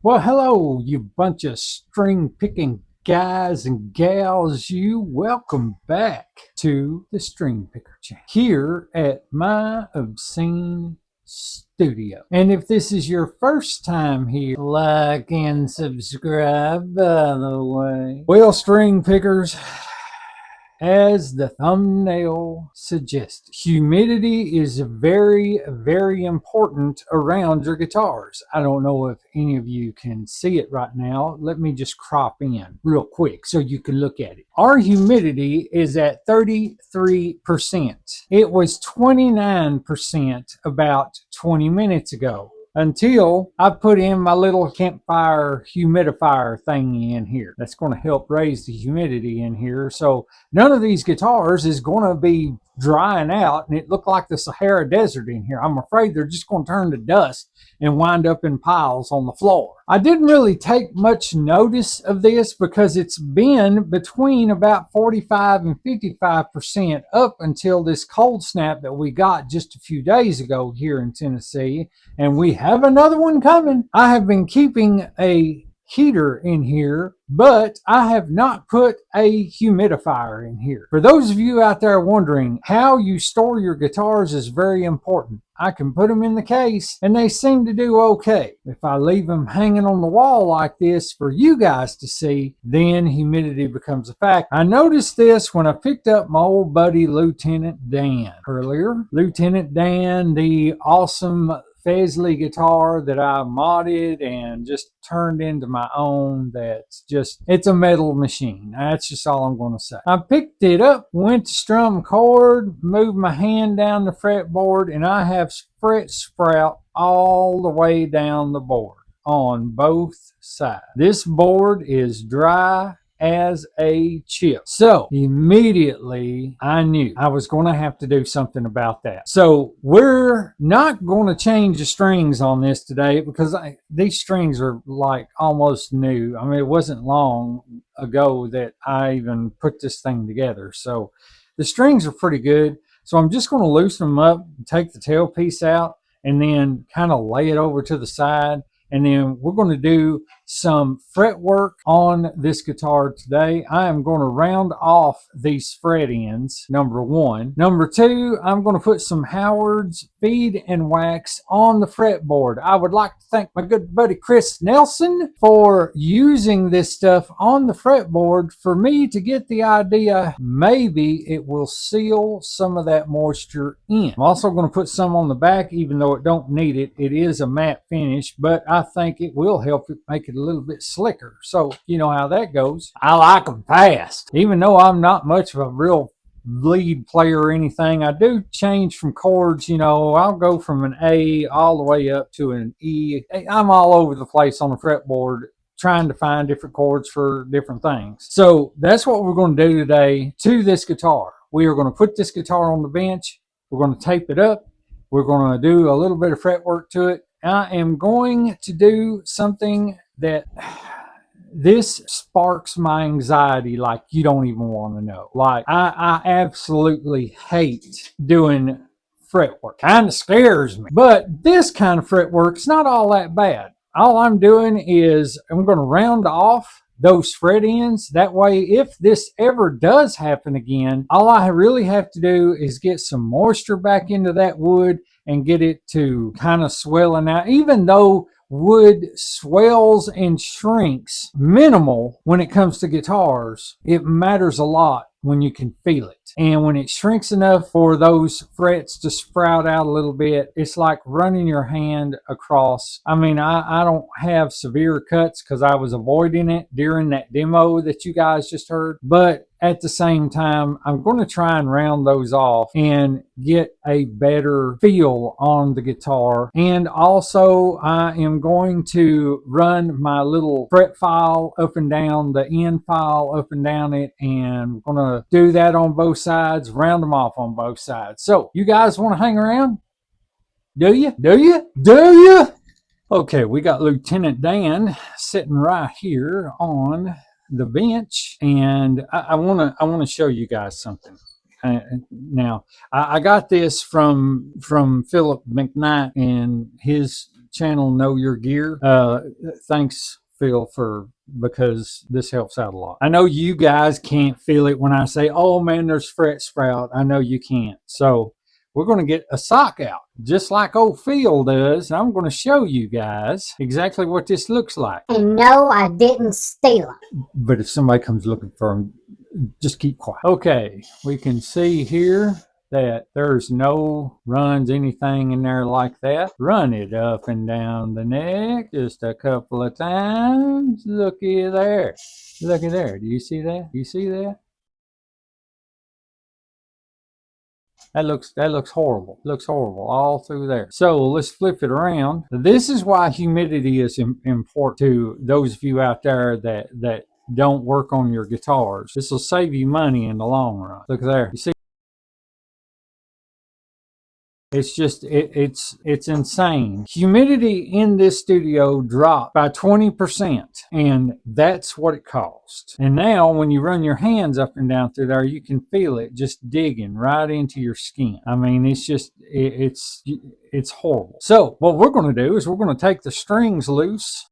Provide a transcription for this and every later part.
Well, hello, you bunch of string picking guys and gals. You welcome back to the String Picker Channel here at my obscene studio. And if this is your first time here, like and subscribe, by the way. Well, string pickers, as the thumbnail suggested, humidity is very, very important around your guitars. I don't know if any of you can see it right now. Let me just crop in real quick so you can look at it. Our humidity is at 33%. It was 29% about 20 minutes ago, until I put in my little campfire humidifier thing in here. That's going to help raise the humidity in here. So none of these guitars is going to be drying out and it looked like the Sahara Desert in here. I'm afraid they're just going to turn to dust and wind up in piles on the floor. I didn't really take much notice of this because it's been between about 45 and 55% up until this cold snap that we got just a few days ago here in Tennessee, and we have another one coming. I have been keeping a heater in here, but I have not put a humidifier in here. For those of you out there wondering, how you store your guitars is very important. I can put them in the case and they seem to do okay. If I leave them hanging on the wall like this for you guys to see, then humidity becomes a fact. I noticed this when I picked up my old buddy Lieutenant Dan earlier. Lieutenant Dan, the awesome Fesley guitar that I modded and just turned into my own. It's a metal machine. That's just all I'm going to say. I picked it up, went to strum chord, moved my hand down the fretboard, and I have fret sprout all the way down the board on both sides. This board is dry as a chip. So immediately I knew I was going to have to do something about that. So we're not going to change the strings on this today because these strings are like almost new. I mean, it wasn't long ago that I even put this thing together. So the strings are pretty good. So I'm just going to loosen them up, take the tailpiece out, and then kind of lay it over to the side. And then we're going to do some fret work on this guitar today. I am going to round off these fret ends, number one. Number two, I'm going to put some Howard's feed and wax on the fretboard. I would like to thank my good buddy Chris Nelson for using this stuff on the fretboard for me to get the idea maybe it will seal some of that moisture in. I'm also going to put some on the back, even though it don't need it. It is a matte finish, but I think it will help it make it a little bit slicker. So you know how that goes. I like them fast. Even though I'm not much of a real lead player or anything, I do change from chords. I'll go from an A all the way up to an E. I'm all over the place on the fretboard trying to find different chords for different things. So that's what we're going to do today to this guitar. We are going to put this guitar on the bench. We're going to tape it up. We're going to do a little bit of fret work to it. I am going to do something that this sparks my anxiety like you don't even want to know. Like I absolutely hate doing fret work. Kind of scares me. But this kind of fret work's not all that bad. All I'm doing is I'm going to round off those fret ends. That way, if this ever does happen again, all I really have to do is get some moisture back into that wood and get it to kind of swelling out. Even though wood swells and shrinks minimal when it comes to guitars, it matters a lot when you can feel it. And when it shrinks enough for those frets to sprout out a little bit, it's like running your hand across. I mean, I don't have severe cuts because I was avoiding it during that demo that you guys just heard. But at the same time, I'm going to try and round those off and get a better feel on the guitar. And also, I am going to run my little fret file up and down, the end file up and down it, and I'm going to do that on both sides, round them off on both sides. So, you guys want to hang around? Do you? Do you? Do you? Okay, we got Lieutenant Dan sitting right here on the bench, and I want to show you guys something. Now, I got this from Philip McKnight and his channel Know Your Gear. Thanks, Phil, because this helps out a lot. I know you guys can't feel it when I say, oh man, there's fret sprout. I know you can't. So we're going to get a sock out, just like old Phil does. I'm going to show you guys exactly what this looks like. And no, I didn't steal them. But if somebody comes looking for them, just keep quiet. Okay, we can see here that there's no runs, anything in there like that. Run it up and down the neck just a couple of times. Looky there. Looky there. Do you see that? Do you see that? That looks horrible. Looks horrible all through there. So let's flip it around. This is why humidity is important to those of you out there that don't work on your guitars. This will save you money in the long run. Look there. You see? It's just, it's insane. Humidity in this studio dropped by 20%, and that's what it cost. And now when you run your hands up and down through there, you can feel it just digging right into your skin. I mean, it's just, it's horrible. So what we're going to do is we're going to take the strings loose.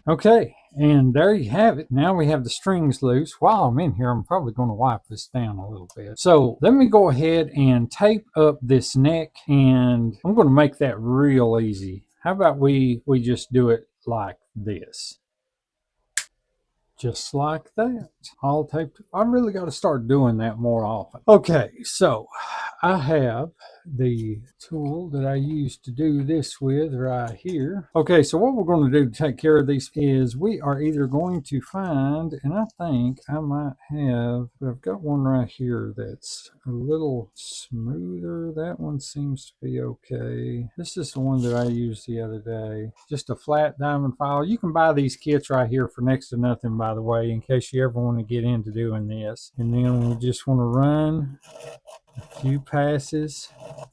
Okay, and there you have it. Now we have the strings loose. While I'm in here, I'm probably going to wipe this down a little bit. So let me go ahead and tape up this neck, and I'm going to make that real easy. How about we just do it like this? Just like that, all taped. I really got to start doing that more often. Okay, so I have the tool that I used to do this with right here. Okay, so what we're going to do to take care of these is we are either going to find, and I think I might have, I've got one right here that's a little smoother. That one seems to be okay. This is the one that I used the other day. Just a flat diamond file. You can buy these kits right here for next to nothing, by the way, in case you ever want to get into doing this. And then we just want to run a few passes.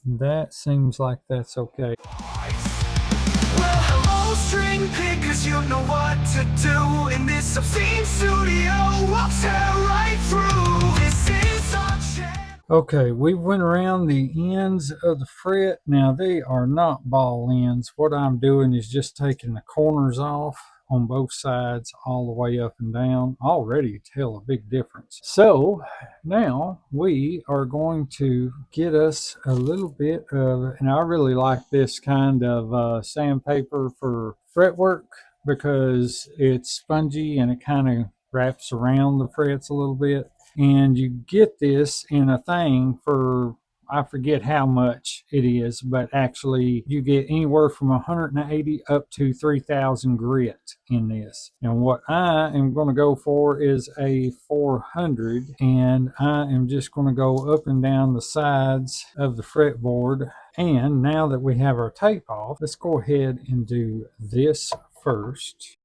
That seems like that's okay. Well, hello, string pickers, you know what to do in this obscene studio. I'll tear right through. This is our chance. Okay, we went around the ends of the fret. Now they are not ball ends. What I'm doing is just taking the corners off on both sides all the way up and down. Already tell a big difference. So now we are going to get us a little bit of, and I really like this kind of sandpaper for fretwork because it's spongy and it kind of wraps around the frets a little bit. And you get this in a thing for, I forget how much it is, but actually you get anywhere from 180 up to 3,000 grit in this. And what I am going to go for is a 400, and I am just going to go up and down the sides of the fretboard. And now that we have our tape off, let's go ahead and do this first.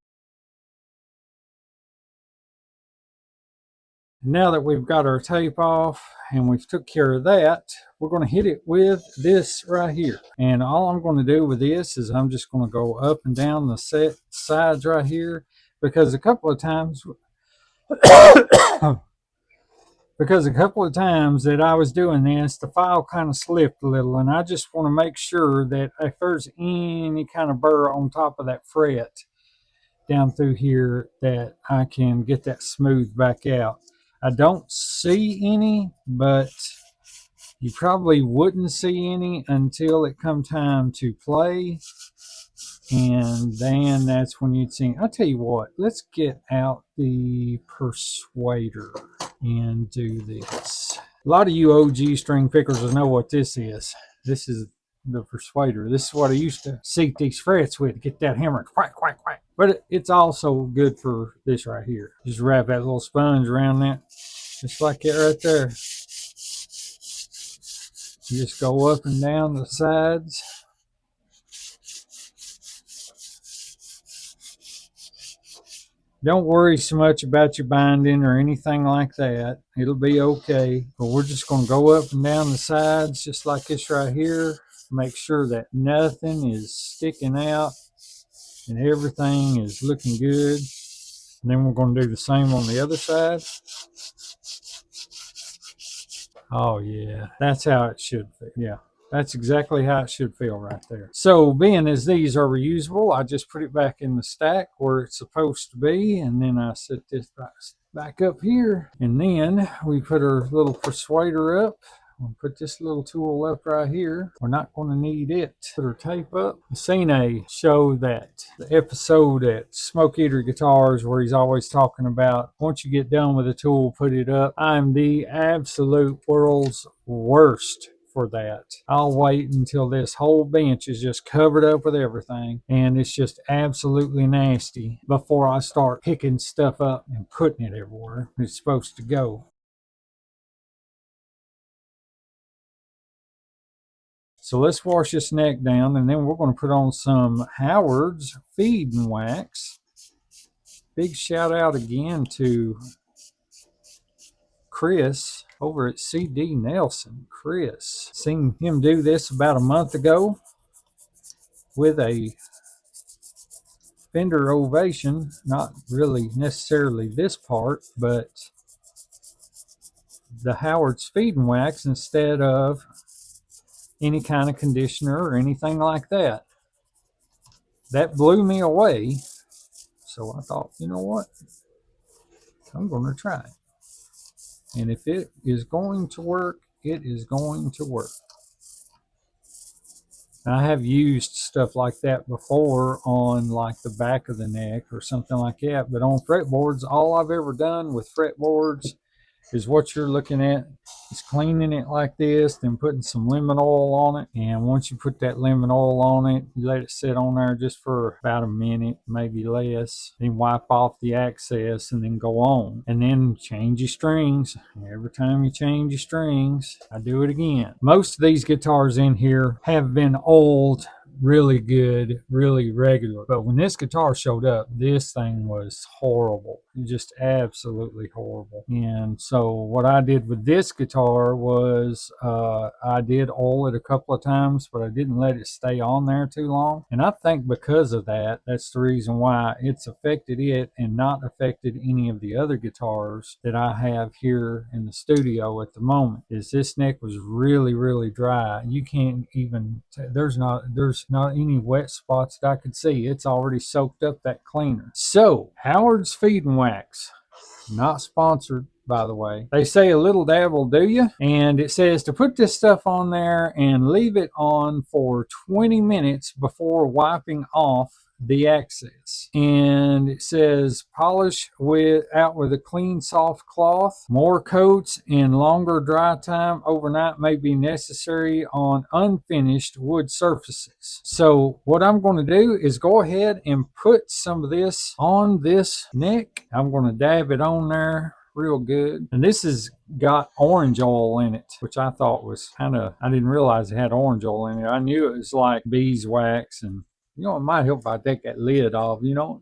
Now that we've got our tape off and we've took care of that, we're going to hit it with this right here. And all I'm going to do with this is I'm just going to go up and down the sides right here, because a couple of times that I was doing this, the file kind of slipped a little, and I just want to make sure that if there's any kind of burr on top of that fret down through here, that I can get that smoothed back out. I don't see any, but you probably wouldn't see any until it come time to play. And then that's when you'd see. I'll tell you what, let's get out the Persuader and do this. A lot of you OG string pickers will know what this is. This is the Persuader. This is what I used to seat these frets with, get that hammer, quack, quack, quack. But it's also good for this right here. Just wrap that little sponge around that, just like that right there. You just go up and down the sides. Don't worry so much about your binding or anything like that. It'll be okay. But we're just going to go up and down the sides just like this right here. Make sure that nothing is sticking out and everything is looking good. And then we're going to do the same on the other side. Oh yeah, that's how it should feel. Yeah, that's exactly how it should feel right there. So being as these are reusable, I just put it back in the stack where it's supposed to be, and then I set this back up here, and then we put our little persuader up. We'll put this little tool up right here. We're not going to need it. Put our tape up. I seen a show that the episode at Smoke Eater Guitars where he's always talking about once you get done with a tool, put it up. I'm the absolute world's worst for that. I'll wait until this whole bench is just covered up with everything and it's just absolutely nasty before I start picking stuff up and putting it everywhere it's supposed to go. So let's wash this neck down, and then we're going to put on some Howard's Feed and Wax. Big shout out again to Chris over at CD Nelson. Chris, seen him do this about a month ago with a Fender Ovation. Not really necessarily this part, but the Howard's Feed and Wax instead of any kind of conditioner or anything like that. That blew me away. So I thought, you know what? I'm going to try it. And if it is going to work, it is going to work. I have used stuff like that before on like the back of the neck or something like that. But on fretboards, all I've ever done with fretboards is what you're looking at. Is cleaning it like this, then putting some lemon oil on it. And once you put that lemon oil on it, you let it sit on there just for about a minute, maybe less. Then wipe off the excess and then go on. And then change your strings. Every time you change your strings, I do it again. Most of these guitars in here have been oiled really good, really regular. But when this guitar showed up, this thing was horrible. Just absolutely horrible. And so what I did with this guitar was I did oil it a couple of times, but I didn't let it stay on there too long. And I think because of that, that's the reason why it's affected it and not affected any of the other guitars that I have here in the studio at the moment. Is this neck was really, really dry. You can't even, there's not any wet spots that I could see. It's already soaked up that cleaner. So Howard's Feed and Wax, not sponsored by the way. They say a little dab will do you, and it says to put this stuff on there and leave it on for 20 minutes before wiping off the excess. And it says polish out with a clean soft cloth. More coats and longer dry time overnight may be necessary on unfinished wood surfaces. So what I'm going to do is go ahead and put some of this on this neck. I'm going to dab it on there real good. And this has got orange oil in it, which I thought was I didn't realize it had orange oil in it. I knew it was like beeswax, and you know, it might help if I take that lid off, you know,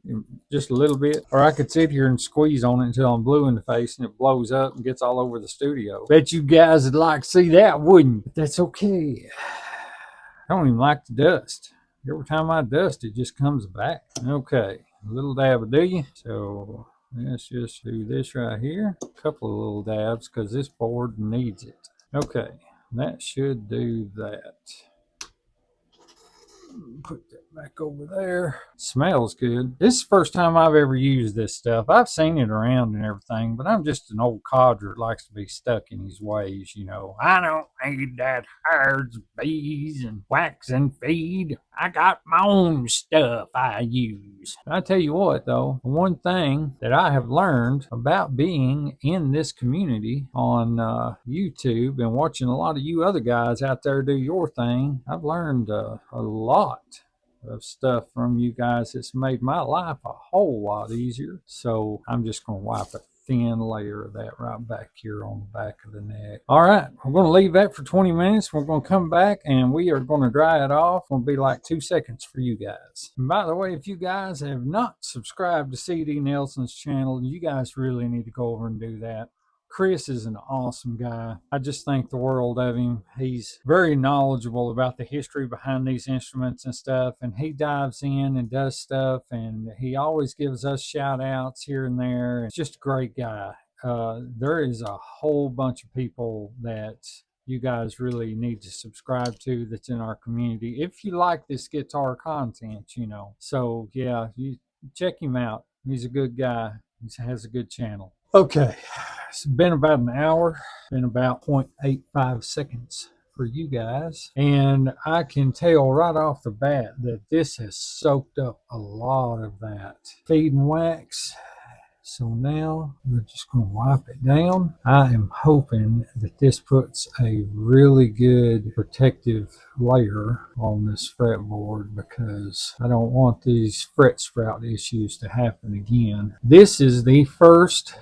just a little bit. Or I could sit here and squeeze on it until I'm blue in the face and it blows up and gets all over the studio. Bet you guys would like to see that, wouldn't you? But that's okay. I don't even like the dust. Every time I dust, it just comes back. Okay, a little dab will do you. So let's just do this right here. A couple of little dabs because this board needs it. Okay, that should do that. Put that back over there. Smells good. This is the first time I've ever used this stuff. I've seen it around and everything, but I'm just an old codger that likes to be stuck in his ways, you know. I don't need that Howard's bees and wax and feed. I got my own stuff I use. I tell you what, though, one thing that I have learned about being in this community on YouTube and watching a lot of you other guys out there do your thing, I've learned a lot of stuff from you guys. It's made my life a whole lot easier. So I'm just going to wipe a thin layer of that right back here on the back of the neck. All right, we're going to leave that for 20 minutes. We're going to come back and we are going to dry it off. It'll be like 2 seconds for you guys. And by the way, if you guys have not subscribed to CD Nelson's channel, you guys really need to go over and do that. Chris is an awesome guy. I just think the world of him. He's very knowledgeable about the history behind these instruments and stuff, and he dives in and does stuff, and he always gives us shout outs here and there. It's just a great guy. There is a whole bunch of people that you guys really need to subscribe to that's in our community if you like this guitar content, you know. So yeah, you check him out. He's a good guy. He has a good channel. Okay, it's been about an hour, been about 0.85 seconds for you guys, and I can tell right off the bat that this has soaked up a lot of that feed and wax. So now we're just going to wipe it down. I am hoping that this puts a really good protective layer on this fretboard because I don't want these fret sprout issues to happen again. This is the first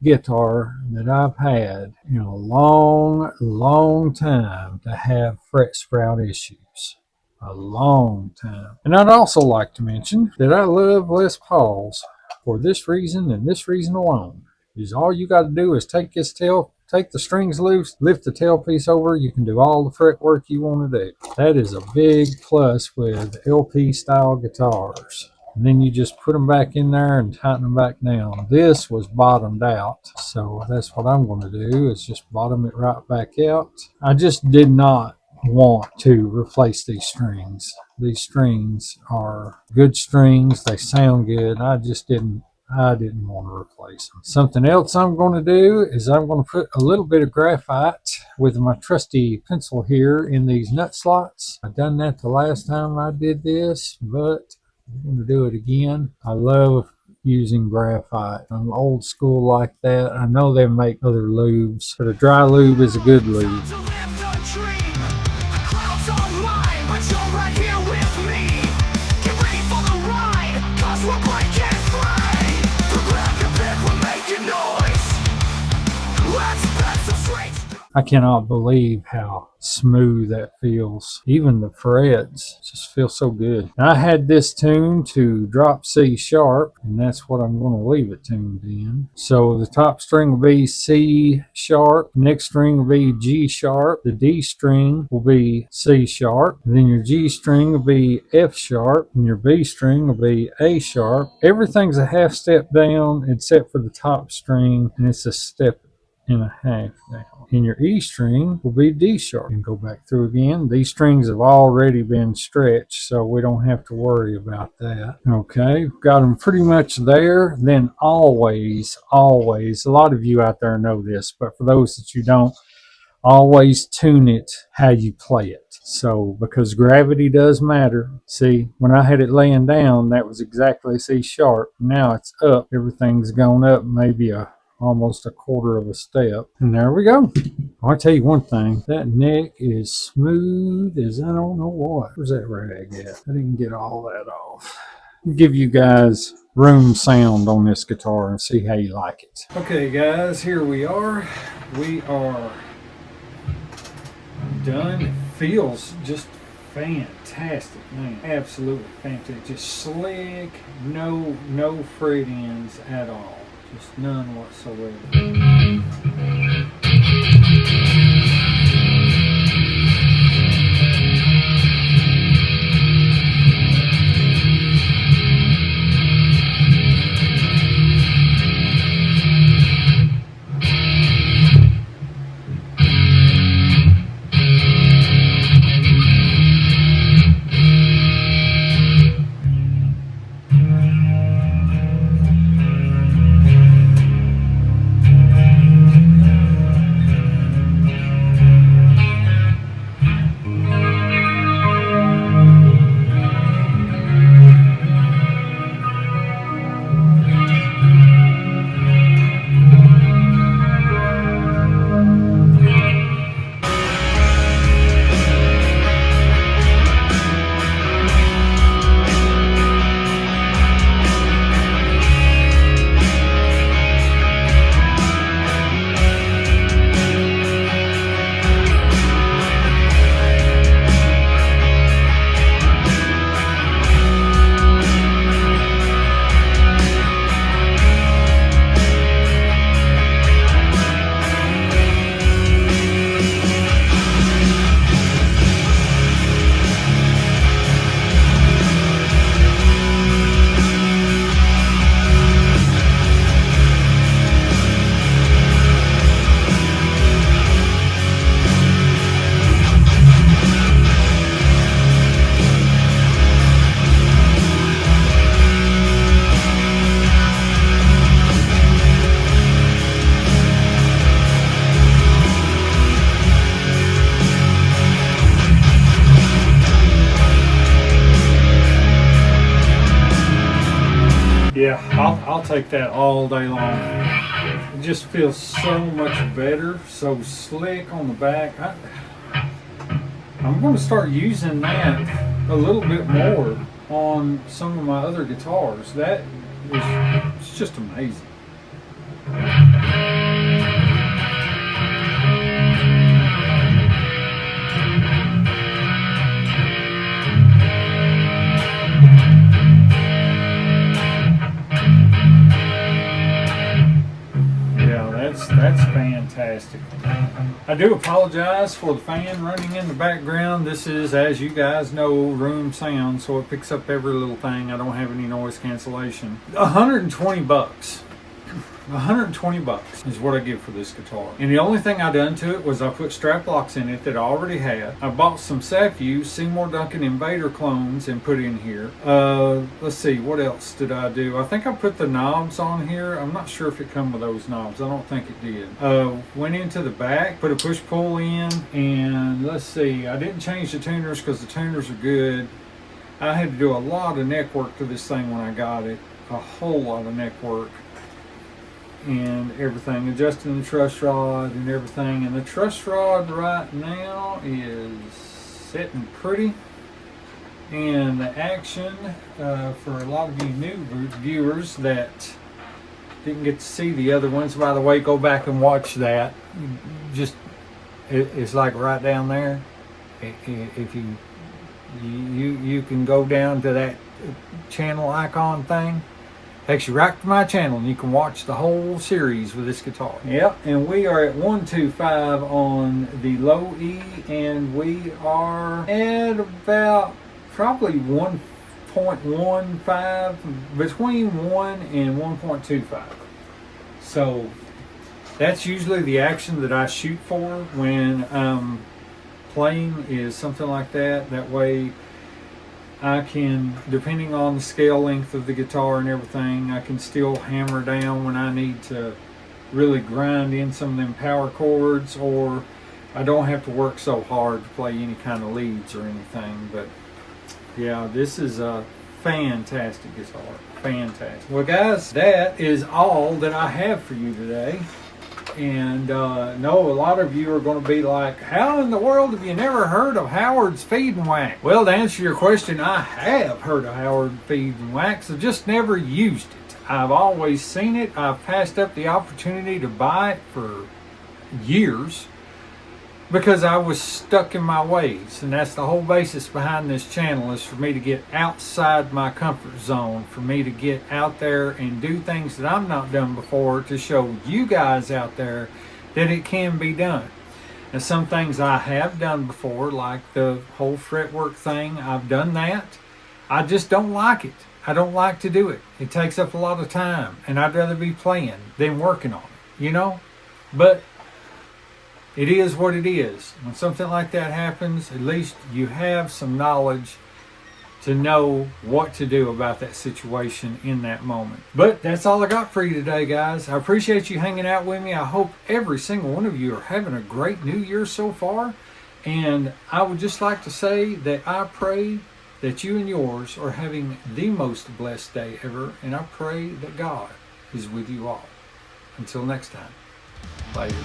guitar that I've had in a long time to have fret sprout issues. A long time. And I'd also like to mention that I love Les Pauls for this reason and this reason alone. Is all you got to do is take this tail, take the strings loose, lift the tailpiece over, you can do all the fret work you want to do. That is a big plus with LP style guitars. And then you just put them back in there and tighten them back down. This was bottomed out, so that's what I'm going to do is just bottom it right back out. I just did not want to replace these strings. These strings are good strings. They sound good. I didn't want to replace them. Something else I'm going to do is I'm going to put a little bit of graphite with my trusty pencil here in these nut slots. I done that the last time I did this, but I'm going to do it again. I love using graphite. I'm old school like that. I know they make other lubes, but a dry lube is a good lube. I cannot believe how smooth that feels. Even the frets just feel so good. I had this tuned to drop C sharp, and that's what I'm going to leave it tuned in. So the top string will be C sharp, next string will be G sharp, the D string will be C sharp, and then your G string will be F sharp, and your B string will be A sharp. Everything's a half step down except for the top string, and it's a step and a half down. And your E string will be D sharp. And go back through again. These strings have already been stretched, so we don't have to worry about that. Okay, got them pretty much there. Then always, a lot of you out there know this, but for those that you don't, always tune it how you play it. So, because gravity does matter. See, when I had it laying down, that was exactly C sharp. Now it's up. Everything's gone up maybe almost a quarter of a step. And there we go. I'll tell you one thing. That neck is smooth as I don't know what. Where's that rag at? I didn't get all that off. I'll give you guys room sound on this guitar and see how you like it. Okay guys, here we are. We are done. It feels just fantastic, man. Absolutely fantastic. Just slick, no fret ends at all. Just none whatsoever. I'll take that all day long. It just feels so much better, so slick on the back. I'm going to start using that a little bit more on some of my other guitars. That is, it's just amazing. That's fantastic. I do apologize for the fan running in the background. This is, as you guys know, room sound, so it picks up every little thing. I don't have any noise cancellation. 120 bucks. 120 bucks is what I give for this guitar. And the only thing I done to it was I put strap locks in it that I already had. I bought some Safew Seymour Duncan Invader clones and put in here. Let's see, what else did I do? I think I put the knobs on here. I'm not sure if it come with those knobs. I don't think it did. Went into the back, put a push-pull in, and let's see, I didn't change the tuners because the tuners are good. I had to do a lot of neck work to this thing when I got it. A whole lot of neck work. And everything, adjusting the truss rod and everything, and the truss rod right now is sitting pretty. And the action, for a lot of you new viewers that didn't get to see the other ones, by the way, go back and watch that. Just it's like right down there. If you can go down to that channel icon thing. Takes you right to my channel and you can watch the whole series with this guitar. Yep, and we are at 125 on the low E, and we are at about probably 1.15, between 1 and 1.25. So that's usually the action that I shoot for when playing, is something like that. That way I can, depending on the scale length of the guitar and everything, I can still hammer down when I need to really grind in some of them power chords, or I don't have to work so hard to play any kind of leads or anything. But yeah, this is a fantastic guitar. Fantastic. Well guys, that is all that I have for you today. And no, a lot of you are going to be like, how in the world have you never heard of Howard's Feed and Wax? Well, to answer your question, I have heard of Howard Feed and Wax. I've just never used it. I've always seen it. I've passed up the opportunity to buy it for years because I was stuck in my ways. And that's the whole basis behind this channel, is for me to get outside my comfort zone, for me to get out there and do things that I've not done before, to show you guys out there that it can be done. And some things I have done before, like the whole fretwork thing, I've done that. I just don't like it. I don't like to do it. It takes up a lot of time, and I'd rather be playing than working on it, you know? But it is what it is. When something like that happens, at least you have some knowledge to know what to do about that situation in that moment. But that's all I got for you today, guys. I appreciate you hanging out with me. I hope every single one of you are having a great new year so far. And I would just like to say that I pray that you and yours are having the most blessed day ever. And I pray that God is with you all. Until next time, later.